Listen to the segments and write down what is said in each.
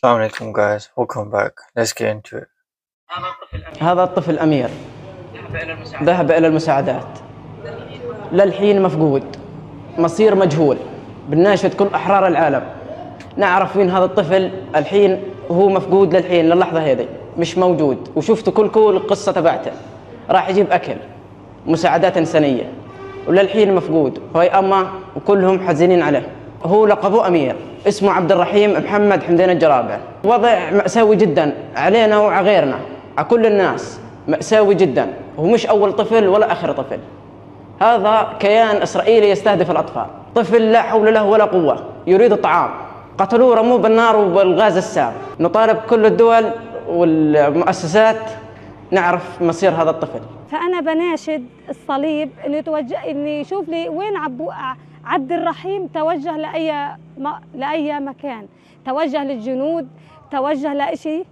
Assalamu alaikum guys, welcome back. Let's get into it. هذا الطفل أمير ذهب إلى المساعدات، للحين مفقود، مصير مجهول. بنناشد كل أحرار العالم نعرف وين هذا الطفل الحين، وهو مفقود للحين للحظة هذه مش موجود. وشفتوا كل القصة تبعته، راح يجيب أكل مساعدات إنسانية وللحين مفقود. وهي أما وكلهم حزينين عليه. هو لقبه أمير، اسمه عبد الرحيم محمد حمدين الجرابع. وضع مأساوي جدا علينا وعلى غيرنا، على كل الناس، مأساوي جدا. ومش أول طفل ولا آخر طفل. هذا كيان إسرائيلي يستهدف الأطفال، طفل لا حول له ولا قوة يريد الطعام، قتلوه رموه بالنار وبالغاز السام. نطالب كل الدول والمؤسسات نعرف مصير هذا الطفل. فأنا بناشد الصليب إنه يشوف لي وين عبد الرحيم. توجه لأي مكان، توجه للجنود، توجه لإشي.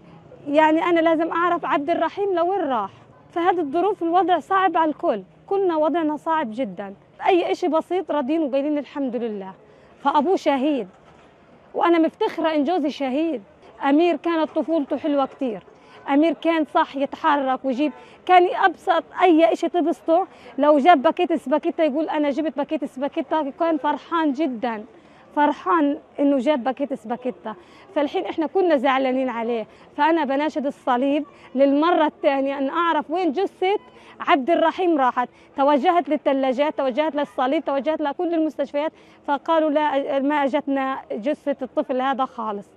يعني أنا لازم أعرف عبد الرحيم لوين راح. فهذه الظروف الوضع صعب على الكل، كلنا وضعنا صعب جدا. أي إشي بسيط راضين وقايلين الحمد لله. فأبوه شهيد وأنا مفتخرة إن جوزي شهيد. أمير كانت طفولته حلوة كتير. أمير كان صح يتحرك ويجيب، كان أبسط أي إشي تبسطه. لو جاب باكيت سباكيتا يقول أنا جبت باكيت سباكيتا، كان فرحان جدا، فرحان إنه جاب باكيت سباكيتا. فالحين إحنا كنا زعلانين عليه. فأنا بناشد الصليب للمرة الثانية أن أعرف وين جثة عبد الرحيم راحت. توجهت للثلاجات، توجهت للصليب، توجهت لكل المستشفيات، فقالوا لا، ما أجتنا جثة الطفل هذا خالص.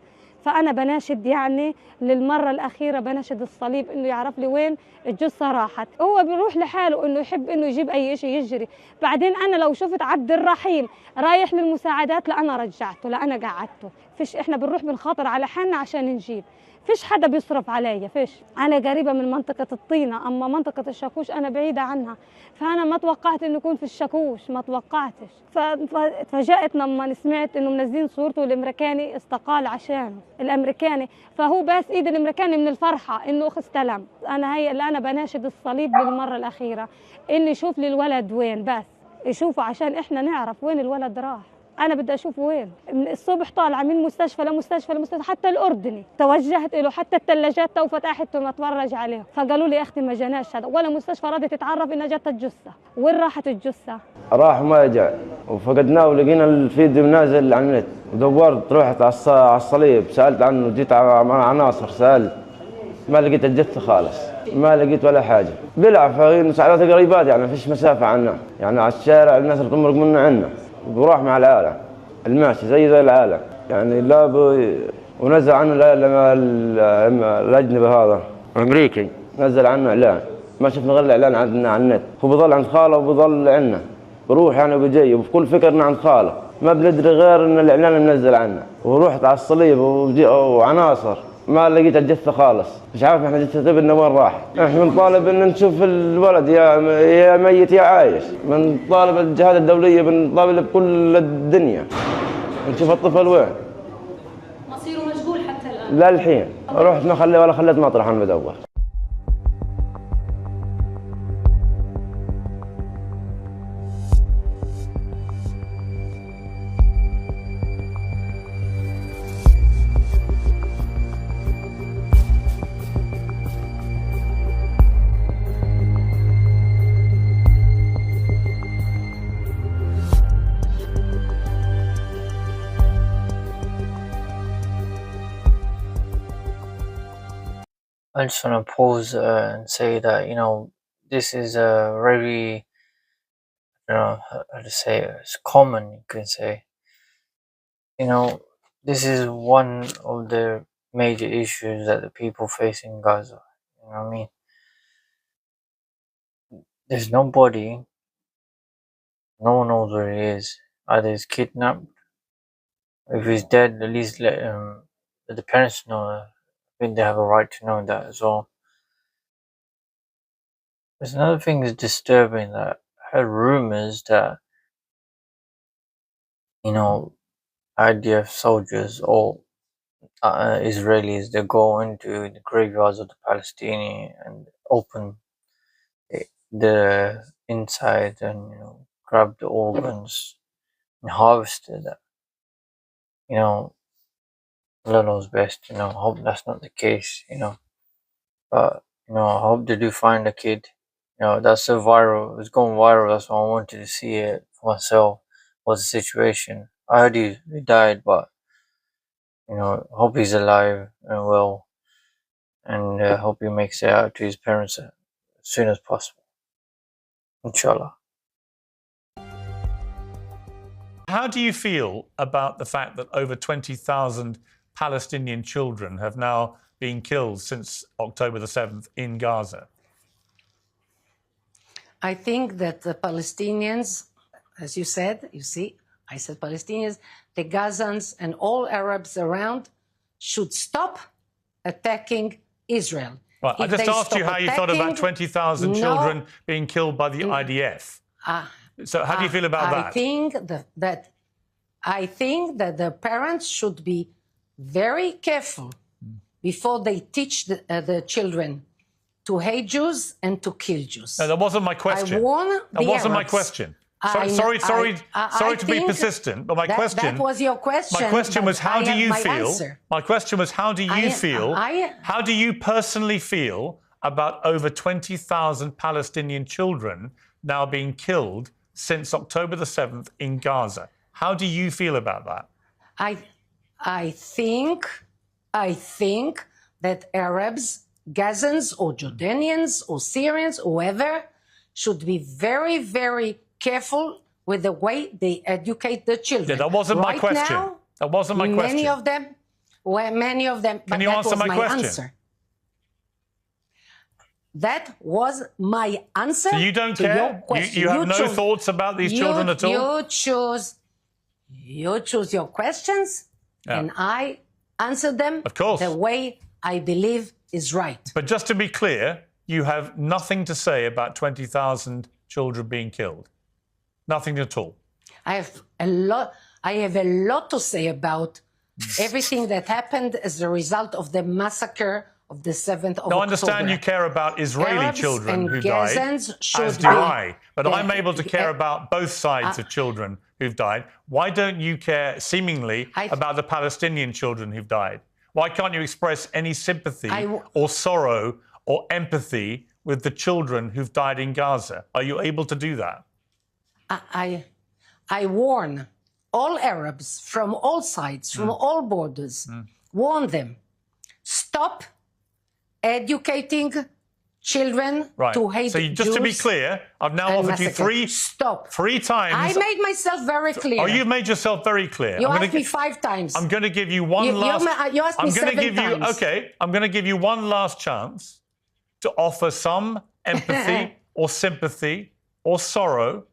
فأنا بناشد يعني للمرة الأخيرة بناشد الصليب إنه يعرف لي وين الجثة راحت. هو بيروح لحاله إنه يحب إنه يجيب أي شيء يجري. بعدين أنا لو شفت عبد الرحيم رايح للمساعدات لا أنا رجعته، لا أنا قعدته. فيش، إحنا بنروح بنخاطر على حالنا عشان نجيب. فيش حدا بيصرف عليا. فيش، أنا قريبة من منطقة الطينة، أما منطقة الشاكوش أنا بعيدة عنها. فأنا ما توقعت إنه يكون في الشاكوش، ما توقعتش. ففاجأت لما سمعت إنه منزلين صورته الأمريكاني استقال عشانه الأمريكاني. فهو بس إيد الأمريكاني من الفرحة إنه استلم. أنا هي اللي أنا بناشد الصليب للمرة الأخيرة إنه يشوف لي الولد وين، بس يشوفه عشان إحنا نعرف وين الولد راح. أنا بدي أشوف وين. من الصبح طالعة من مستشفى لمستشفى لمستشفى، حتى الأردني توجهت له، حتى الثلاجات تو فتحتهم أتفرج عليهم. فقالوا لي أختي ما جناش هذا، ولا مستشفى راضية تتعرف إنها جت الجثة. وين راحت الجثة؟ راح وما رجع، وفقدناه ولقينا الفيديو نازل على النت. ودورت، رحت على الصليب، سألت عنه، جيت مع عناصر سألت، ما لقيت الجثة خالص، ما لقيت ولا حاجة. بيلعب في مساعدات قريبات، يعني فيش مسافة عنا، يعني على الشارع الناس اللي تمرق منا عنا. وراح مع العالم الماشي زي العالم، يعني لا ونزل عنه الأجنبي هذا أمريكي، نزل عنه إعلان، ما شفنا غير الإعلان عندنا على النت. هو بظل عند خاله وبظل عندنا، بروح يعني وبجي، وبكل فكرنا عند خاله، ما بندري غير إن الإعلان منزل عنه. ورحت على الصليب وعناصر، ما لقيت الجثة خالص، مش عارف احنا جثة ابننا وين راح. احنا بنطالب ان نشوف الولد يا ميت يا عايش، بنطالب الجهات الدولية، بنطالب بكل الدنيا نشوف الطفل وين. مصيره مجهول حتى الآن. للحين رحت ما خلي ولا خليت مطرح انا بدور. I just want to pause and say that, this is a very, how to say, it's common, you can say. This is one of the major issues that the people face in Gaza. You know what I mean? There's nobody, no one knows where he is. Either he's kidnapped, if he's dead, at least let the parents know. I think they have a right to know that as well. There's another thing that's disturbing, that I heard rumors that, IDF soldiers or Israelis, they go into the graveyards of the Palestinians and open the inside and grab the organs and harvest that. Allah knows best, I hope that's not the case, but, I hope they do find the kid. That's so viral, it's going viral, that's why I wanted to see it for myself, what's the situation. I heard he died, but, hope he's alive and well, and hope he makes it out to his parents as soon as possible. Inshallah. How do you feel about the fact that over 20,000 Palestinian children have now been killed since October the 7th in Gaza? I think that the Palestinians, as you said, I said Palestinians, the Gazans and all Arabs around should stop attacking Israel. Well, I just asked you how you felt about 20,000 children being killed by the IDF. So how do you feel about that? I think that the parents should be very careful before they teach the children to hate Jews and to kill Jews. No, that wasn't my question. That wasn't my question. Sorry to be persistent, but my question... That was your question. My question was, how do you feel? Answer. My question was, how do you feel? How do you personally feel about over 20,000 Palestinian children now being killed since October the 7th in Gaza? How do you feel about that? I think that Arabs, Gazans or Jordanians or Syrians, whoever, should be very, very careful with the way they educate the children. Yeah, that wasn't my question. Now, that wasn't my question. Many of them, Can you answer my question? Answer. That was my answer. So you don't care? Your question. You have no thoughts about these children at all? You choose your questions, and I answer them the way I believe is right. But just to be clear, you have nothing to say about 20,000 children being killed. Nothing at all. I have a lot to say about everything that happened as a result of the massacre of the 7th of October. I understand you care about Israeli Arabs children who Gazans died, as do I. But I'm able to care about both sides of children who've died. Why don't you care, seemingly, about the Palestinian children who've died? Why can't you express any sympathy or sorrow or empathy with the children who've died in Gaza? Are you able to do that? I warn all Arabs from all sides, from all borders, warn them, stop educating children to hate Jews. So just to be clear, I've now offered you three times. I made myself very clear. Oh, you've made yourself very clear. You asked me 5 times. I'm going to give you one last... You asked me 7 times. Okay, I'm going to give you one last chance to offer some empathy or sympathy or sorrow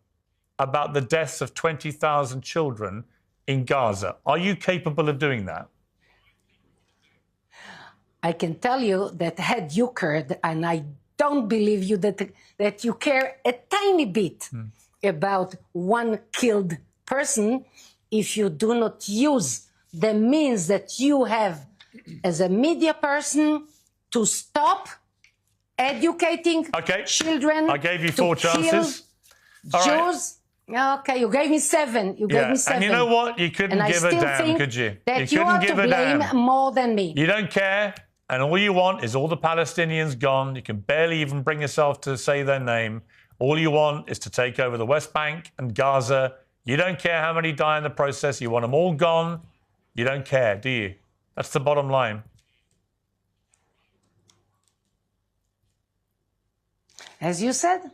about the deaths of 20,000 children in Gaza. Are you capable of doing that? I can tell you that had you cared, and I don't believe you that you care a tiny bit about one killed person, if you do not use the means that you have as a media person to stop educating children. I gave you 4 chances. Jews. Okay, you gave me 7. You gave me 7. And you know what? You couldn't give a damn, could you? That you are to blame more than me. You don't care, and all you want is all the Palestinians gone. You can barely even bring yourself to say their name. All you want is to take over the West Bank and Gaza. You don't care how many die in the process. You want them all gone. You don't care, do you? That's the bottom line. As you said,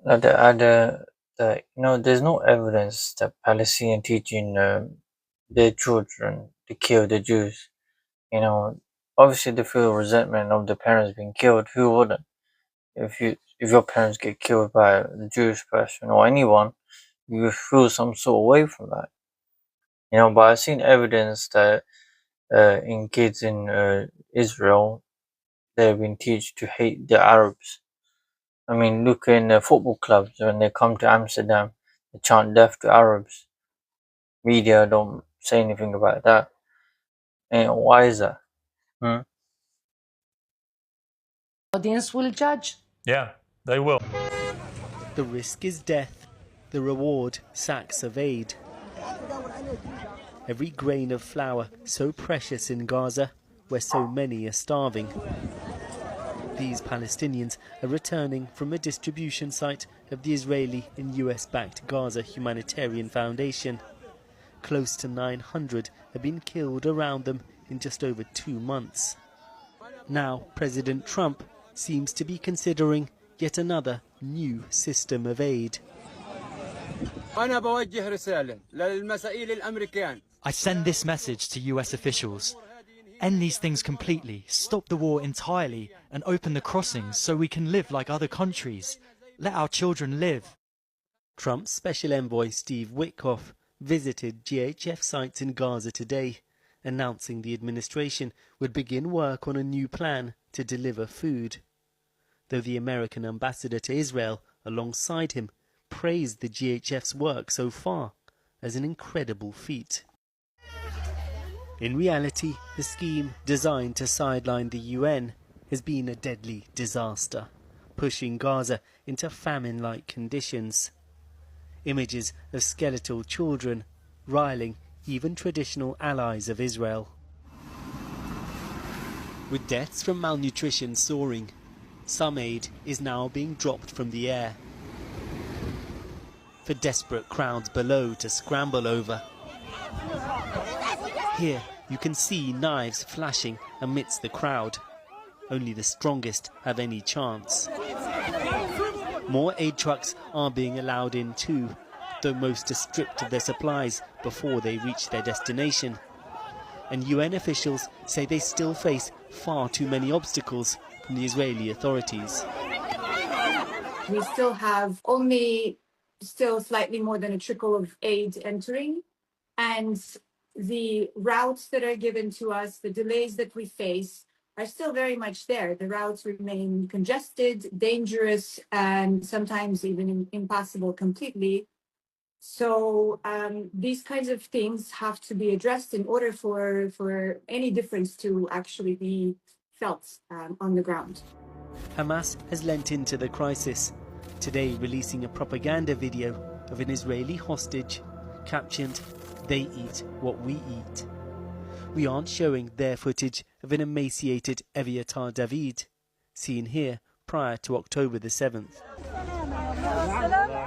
there's no evidence that Palestinians teaching their children to kill the Jews. Obviously they feel resentment of the parents being killed. Who wouldn't? If your parents get killed by a Jewish person or anyone, you feel some sort of way from that. But I've seen evidence that in kids in Israel, they've been taught to hate the Arabs. I mean, look in football clubs, when they come to Amsterdam, they chant death to Arabs. Media don't say anything about that. And why is that? Audience will judge. Yeah, they will. The risk is death. The reward, sacks of aid. every grain of flour so precious in Gaza, where so many are starving. These Palestinians are returning from a distribution site of the Israeli and US-backed Gaza Humanitarian Foundation. Close to 900 have been killed around them in just over 2 months. Now President Trump seems to be considering yet another new system of aid. I send this message to US officials. End these things completely, stop the war entirely, and open the crossings so we can live like other countries. Let our children live. Trump's Special Envoy Steve Witkoff visited GHF sites in Gaza today, announcing the administration would begin work on a new plan to deliver food. Though the American ambassador to Israel, alongside him, praised the GHF's work so far as an incredible feat. In reality, the scheme designed to sideline the UN has been a deadly disaster, pushing Gaza into famine-like conditions. Images of skeletal children riling even traditional allies of Israel. With deaths from malnutrition soaring, some aid is now being dropped from the air for desperate crowds below to scramble over. Here you can see knives flashing amidst the crowd. Only the strongest have any chance. More aid trucks are being allowed in too, though most are stripped of their supplies before they reach their destination. And UN officials say they still face far too many obstacles from the Israeli authorities. We still have only slightly more than a trickle of aid entering, and the routes that are given to us, the delays that we face, are still very much there. The routes remain congested, dangerous, and sometimes even impossible completely. So these kinds of things have to be addressed in order for any difference to actually be felt on the ground. Hamas has lent into the crisis, today releasing a propaganda video of an Israeli hostage captioned, "They eat what we eat." We aren't showing their footage of an emaciated Eviatar David, seen here prior to October the 7th.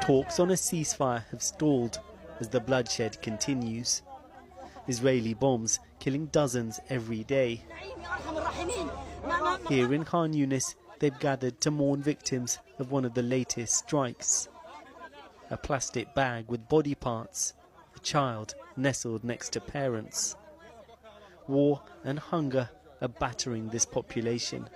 Talks on a ceasefire have stalled as the bloodshed continues. Israeli bombs killing dozens every day. Here in Khan Yunis, they've gathered to mourn victims of one of the latest strikes. A plastic bag with body parts, a child nestled next to parents. War and hunger are battering this population.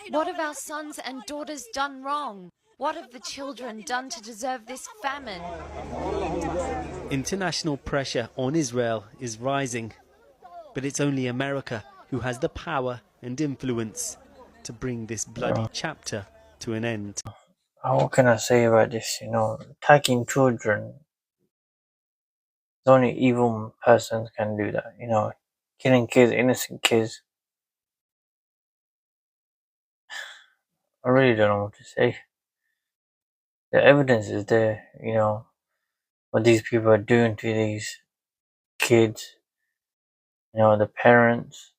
What have our sons and daughters done wrong? What have the children done to deserve this famine? International pressure on Israel is rising, but it's only America who has the power and influence to bring this bloody chapter to an end. What can I say about this? Attacking children, only evil persons can do that. Killing kids, innocent kids. I really don't know what to say. The evidence is there, what these people are doing to these kids, the parents.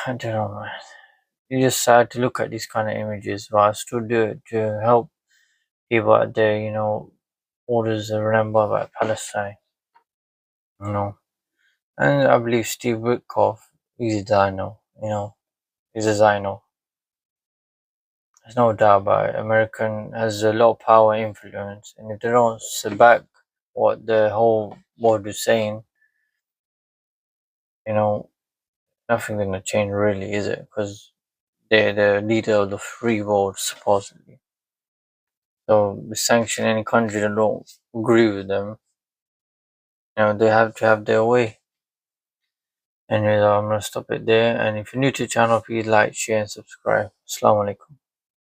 I don't know, man. It's just sad to look at these kind of images, but I still do it to help people out there, orders to remember about Palestine, And I believe Steve Witkoff, he's a dino, he's a Zino. There's no doubt about it. American has a lot of power and influence, and if they don't sit back what the whole world is saying, nothing's gonna change really, is it? Because they're the leader of the free world, supposedly. So we sanction any country that don't agree with them. They have to have their way. Anyways, I'm gonna stop it there. And if you're new to the channel, please like, share, and subscribe. Assalamu alaikum.